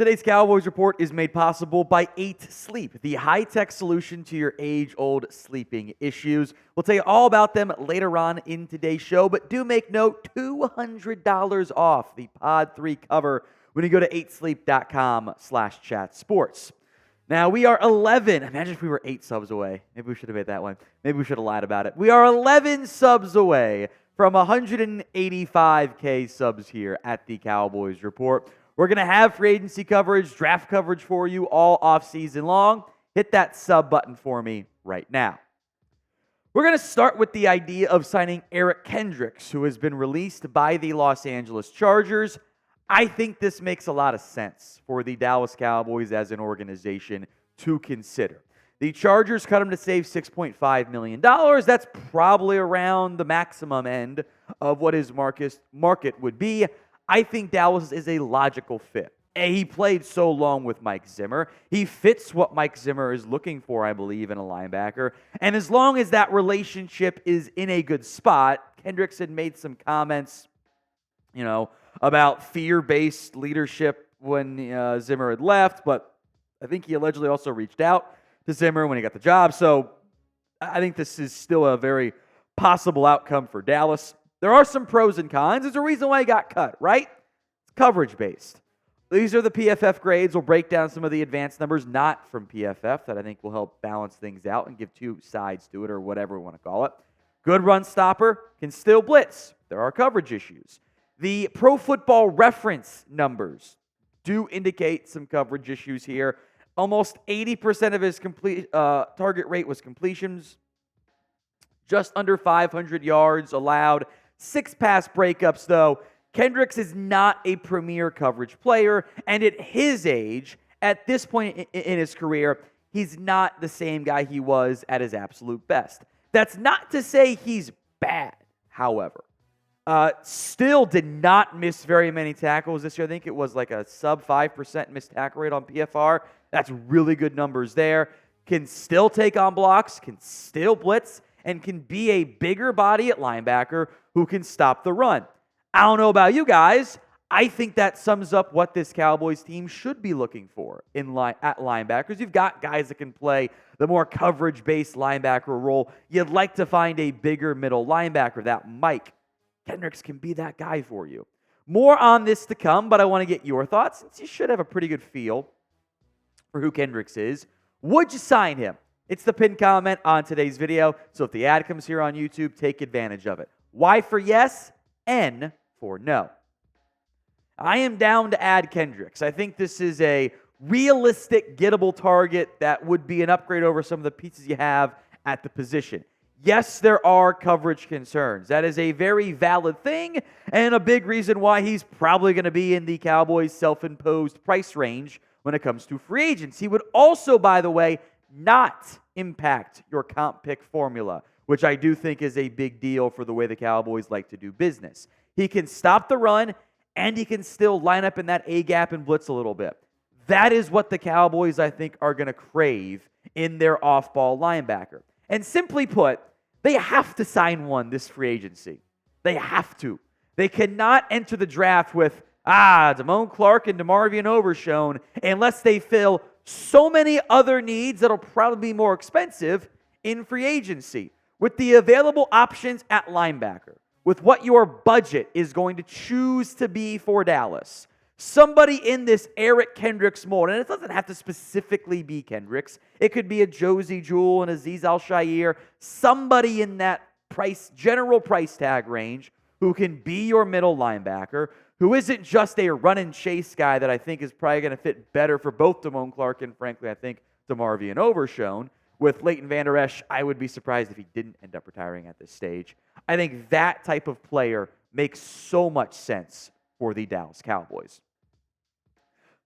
Today's Cowboys Report is made possible by 8 Sleep, the high-tech solution to your age-old sleeping issues. We'll tell you all about them later on in today's show, but do make note, $200 off the Pod 3 cover when you go to 8sleep.com/chatsports. Now, we are 11. Imagine if we were 8 subs away. Maybe we should have made that one. Maybe we should have lied about it. We are 11 subs away from 185K subs here at the Cowboys Report. We're going to have free agency coverage, draft coverage for you all offseason long. Hit that sub button for me right now. We're going to start with the idea of signing Eric Kendricks, who has been released by the Los Angeles Chargers. I think this makes a lot of sense for the Dallas Cowboys as an organization to consider. The Chargers cut him to save $6.5 million. That's probably around the maximum end of what his market would be. I think Dallas is a logical fit. He played so long with Mike Zimmer. He fits what Mike Zimmer is looking for, I believe, in a linebacker. And as long as that relationship is in a good spot, Kendricks had made some comments, about fear-based leadership when Zimmer had left, but I think he allegedly also reached out to Zimmer when he got the job. So I think this is still a very possible outcome for Dallas. There are some pros and cons. There's a reason why he got cut, right? It's coverage-based. These are the PFF grades. We'll break down some of the advanced numbers, not from PFF, that I think will help balance things out and give two sides to it, or whatever we want to call it. Good run stopper, can still blitz. There are coverage issues. The Pro Football Reference numbers do indicate some coverage issues here. Almost 80% of his target rate was completions. Just under 500 yards allowed. 6 pass breakups, though. Kendricks is not a premier coverage player, and at his age, at this point in his career, he's not the same guy he was at his absolute best. That's not to say he's bad, however. Still did not miss very many tackles this year. I think it was like a sub 5% missed tackle rate on PFR. That's really good numbers there. Can still take on blocks, can still blitz, and can be a bigger body at linebacker who can stop the run. I don't know about you guys. I think that sums up what this Cowboys team should be looking for at linebackers. You've got guys that can play the more coverage-based linebacker role. You'd like to find a bigger middle linebacker. That Mike Kendricks can be that guy for you. More on this to come, but I want to get your thoughts, since you should have a pretty good feel for who Kendricks is. Would you sign him? It's the pinned comment on today's video, so if the ad comes here on YouTube, take advantage of it. Y for yes, N for no. I am down to add Kendricks. I think this is a realistic, gettable target that would be an upgrade over some of the pieces you have at the position. Yes, there are coverage concerns. That is a very valid thing, and a big reason why he's probably going to be in the Cowboys' self-imposed price range when it comes to free agents. He would also, by the way, not impact your comp pick formula, which I do think is a big deal for the way the Cowboys like to do business. He can stop the run, and he can still line up in that A-gap and blitz a little bit. That is what the Cowboys, I think, are going to crave in their off-ball linebacker. And simply put, they have to sign one this free agency. They have to. They cannot enter the draft with, Damone Clark and DeMarvion Overshown, unless they fill so many other needs that'll probably be more expensive in free agency. With the available options at linebacker, with what your budget is going to choose to be for Dallas, somebody in this Eric Kendricks mold, and it doesn't have to specifically be Kendricks. It could be a Josie Jewell and Azeez Al-Shaair, somebody in that general price tag range who can be your middle linebacker, who isn't just a run-and-chase guy that I think is probably going to fit better for both Damone Clark and, frankly, I think DeMarvion Overshown. With Leighton Vander Esch, I would be surprised if he didn't end up retiring at this stage. I think that type of player makes so much sense for the Dallas Cowboys.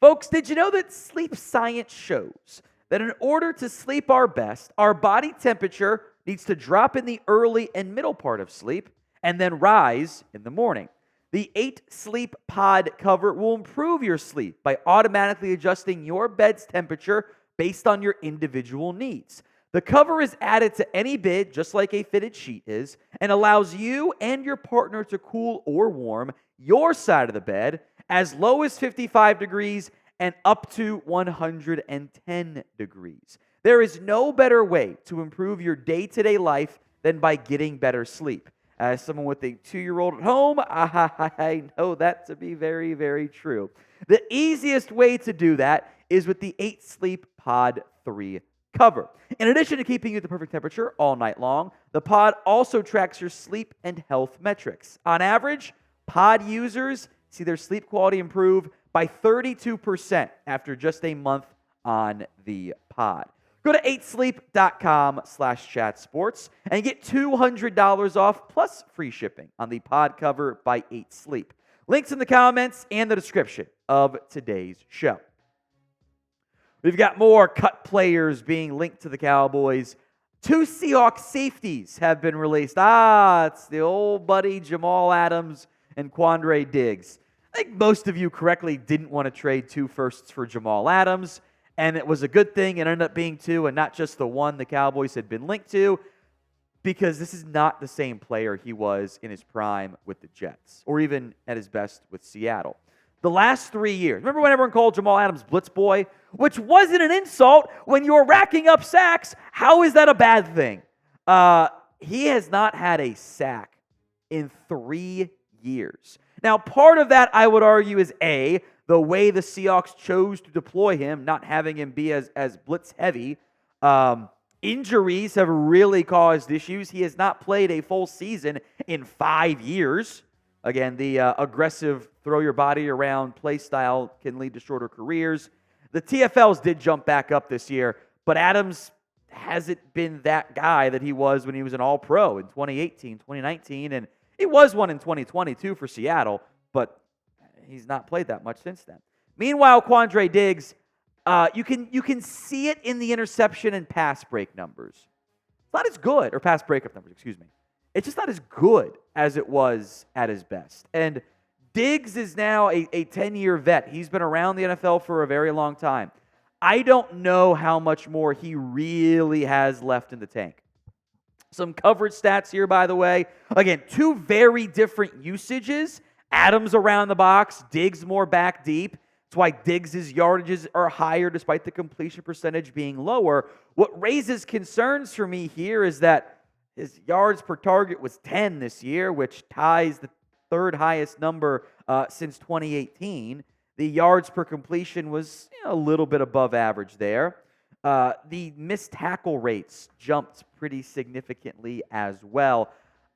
Folks, did you know that sleep science shows that in order to sleep our best, our body temperature needs to drop in the early and middle part of sleep and then rise in the morning? The 8 Sleep Pod cover will improve your sleep by automatically adjusting your bed's temperature based on your individual needs. The cover is added to any bed, just like a fitted sheet is, and allows you and your partner to cool or warm your side of the bed as low as 55 degrees and up to 110 degrees. There is no better way to improve your day-to-day life than by getting better sleep. As someone with a 2-year-old at home, I know that to be very, very true. The easiest way to do that is with the 8 Sleep Pod 3 cover. In addition to keeping you at the perfect temperature all night long, the pod also tracks your sleep and health metrics. On average, pod users see their sleep quality improve by 32% after just a month on the pod. Go to 8sleep.com/chatsports and get $200 off plus free shipping on the pod cover by 8 Sleep. Links in the comments and the description of today's show. We've got more cut players being linked to the Cowboys. 2 Seahawks safeties have been released. It's the old buddy Jamal Adams and Quandre Diggs. I think most of you correctly didn't want to trade 2 firsts for Jamal Adams, and it was a good thing. It ended up being 2 and not just the one the Cowboys had been linked to, because this is not the same player he was in his prime with the Jets or even at his best with Seattle. The last 3 years, remember when everyone called Jamal Adams Blitz Boy, which wasn't an insult when you were racking up sacks? How is that a bad thing? He has not had a sack in 3 years. Now, part of that, I would argue, is A, the way the Seahawks chose to deploy him, not having him be as blitz-heavy. Injuries have really caused issues. He has not played a full season in 5 years. Again, the aggressive throw-your-body-around play style can lead to shorter careers. The TFLs did jump back up this year, but Adams hasn't been that guy that he was when he was an All-Pro in 2018, 2019, and he was one in 2022 for Seattle, but he's not played that much since then. Meanwhile, Quandre Diggs, you can see it in the interception and pass break numbers. It's not as good, or pass breakup numbers, excuse me. It's just not as good as it was at his best. And Diggs is now a 10-year vet. He's been around the NFL for a very long time. I don't know how much more he really has left in the tank. Some coverage stats here, by the way. Again, 2 very different usages. Adams around the box, Diggs more back deep. That's why Diggs' yardages are higher despite the completion percentage being lower. What raises concerns for me here is that his yards per target was 10 this year, which ties the 3rd highest number since 2018. The yards per completion was a little bit above average there. The missed tackle rates jumped pretty significantly as well.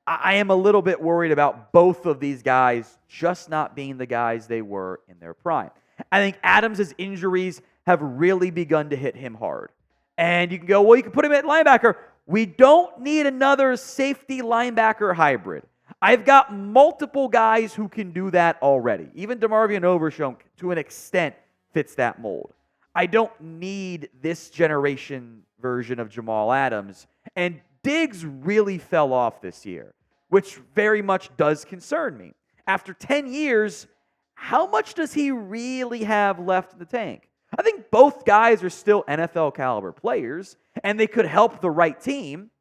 I am a little bit worried about both of these guys just not being the guys they were in their prime. I think Adams' injuries have really begun to hit him hard. And you can go, well, you can put him at linebacker. We don't need another safety linebacker hybrid. I've got multiple guys who can do that already. Even DeMarvion Overshown, to an extent, fits that mold. I don't need this generation version of Jamal Adams. And Diggs really fell off this year, which very much does concern me. After 10 years, how much does he really have left in the tank? I think both guys are still NFL caliber players, and they could help the right team.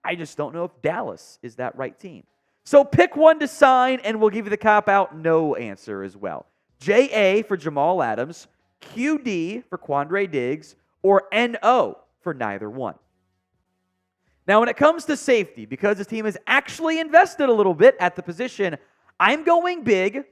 I just don't know if Dallas is that right team. So pick one to sign, and we'll give you the cop-out no answer as well. JA for Jamal Adams, QD for Quandre Diggs, or NO for neither one. Now, when it comes to safety, because this team has actually invested a little bit at the position, I'm going big,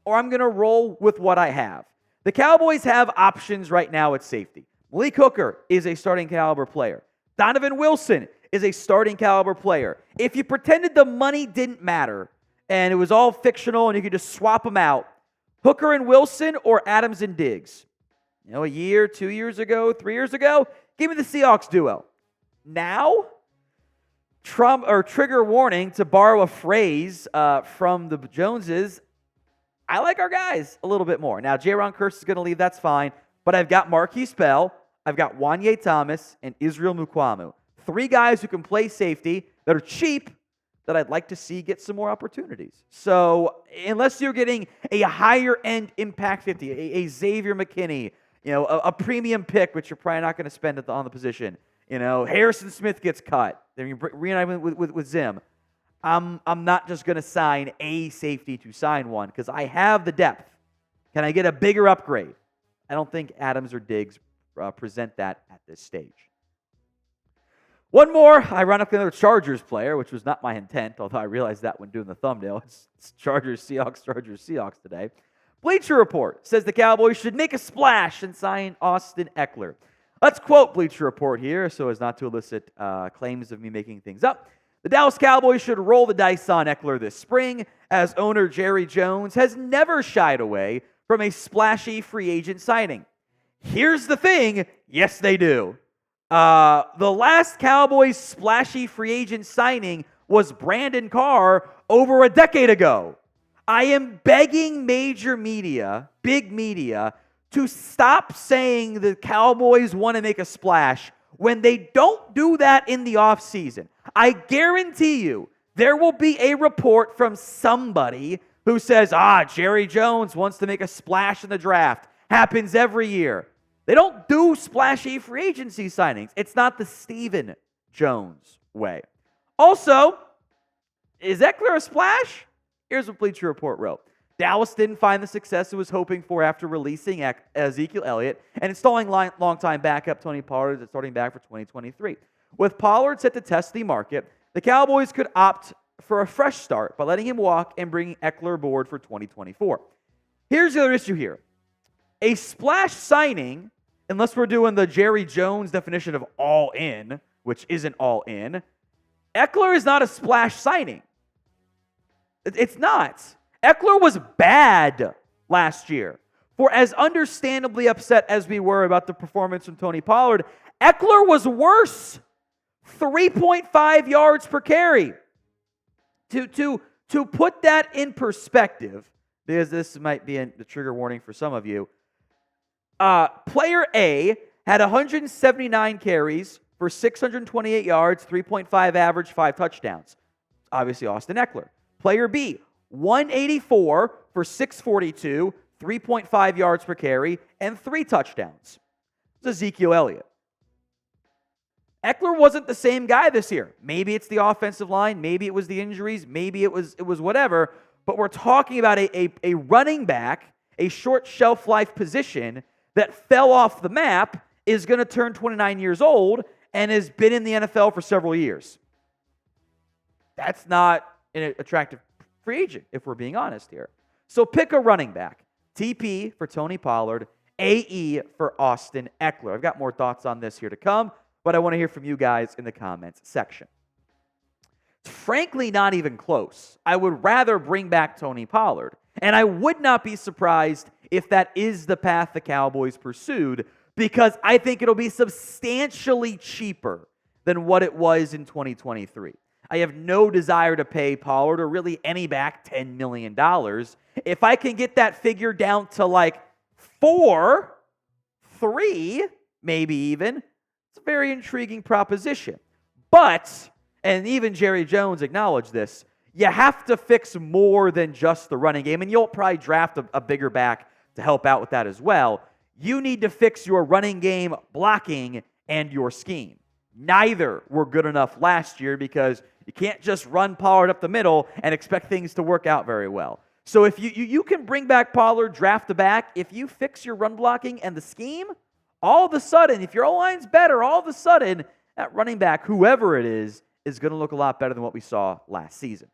or I'm going to roll with what I have. The Cowboys have options right now at safety. Malik Hooker is a starting caliber player. Donovan Wilson is a starting caliber player. If you pretended the money didn't matter and it was all fictional and you could just swap them out, Hooker and Wilson or Adams and Diggs? A year, 2 years ago, 3 years ago, give me the Seahawks duo. Now, trigger warning, to borrow a phrase from the Joneses, I like our guys a little bit more. Now, Jaron Kearse is going to leave. That's fine. But I've got Marquise Bell, I've got Wanye Thomas, and Israel Mukuamu. 3 guys who can play safety that are cheap that I'd like to see get some more opportunities. So unless you're getting a higher-end impact 50, a Xavier McKinney, a premium pick, which you're probably not going to spend on the position. Harrison Smith gets cut. Then you reunite with Zim. I'm not just going to sign a safety to sign one because I have the depth. Can I get a bigger upgrade? I don't think Adams or Diggs present that at this stage. One more, ironically, another Chargers player, which was not my intent, although I realized that when doing the thumbnail. It's Chargers, Seahawks today. Bleacher Report says the Cowboys should make a splash and sign Austin Ekeler. Let's quote Bleacher Report here so as not to elicit claims of me making things up. The Dallas Cowboys should roll the dice on Ekeler this spring, as owner Jerry Jones has never shied away from a splashy free agent signing. Here's the thing, yes they do. The last Cowboys splashy free agent signing was Brandon Carr over a decade ago. I am begging major media, big media, to stop saying the Cowboys want to make a splash when they don't do that in the offseason. I guarantee you there will be a report from somebody who says, Jerry Jones wants to make a splash in the draft. Happens every year. They don't do splashy free agency signings. It's not the Stephen Jones way. Also, is Ekeler a splash? Here's what Bleacher Report wrote. Dallas didn't find the success it was hoping for after releasing Ezekiel Elliott and installing longtime backup Tony Pollard at starting back for 2023. With Pollard set to test the market, the Cowboys could opt for a fresh start by letting him walk and bringing Ekeler aboard for 2024. Here's the other issue here. A splash signing, unless we're doing the Jerry Jones definition of all in, which isn't all in, Ekeler is not a splash signing. It's not. Ekeler was bad last year. For as understandably upset as we were about the performance from Tony Pollard, Ekeler was worse. 3.5 yards per carry. To put that in perspective, because this might be the trigger warning for some of you, player A had 179 carries for 628 yards, 3.5 average, 5 touchdowns. Obviously, Austin Ekeler. Player B, 184 for 642, 3.5 yards per carry, and 3 touchdowns. It's Ezekiel Elliott. Ekeler wasn't the same guy this year. Maybe it's the offensive line, maybe it was the injuries, maybe it was whatever, but we're talking about a running back, a short shelf life position that fell off the map, is going to turn 29 years old, and has been in the NFL for several years. That's not an attractive free agent, if we're being honest here. So pick a running back. TP for Tony Pollard, AE for Austin Ekeler. I've got more thoughts on this here to come, but I want to hear from you guys in the comments section. It's frankly not even close. I would rather bring back Tony Pollard, and I would not be surprised if that is the path the Cowboys pursued, because I think it'll be substantially cheaper than what it was in 2023. I have no desire to pay Pollard or really any back $10 million. If I can get that figure down to like 4, 3, maybe even, it's a very intriguing proposition. But, and even Jerry Jones acknowledged this, you have to fix more than just the running game, and you'll probably draft a bigger back to help out with that as well. You need to fix your running game, blocking, and your scheme. Neither were good enough last year because you can't just run Pollard up the middle and expect things to work out very well. So if you can bring back Pollard, draft a back, if you fix your run blocking and the scheme, all of a sudden, if your O-line's better, all of a sudden, that running back, whoever it is going to look a lot better than what we saw last season.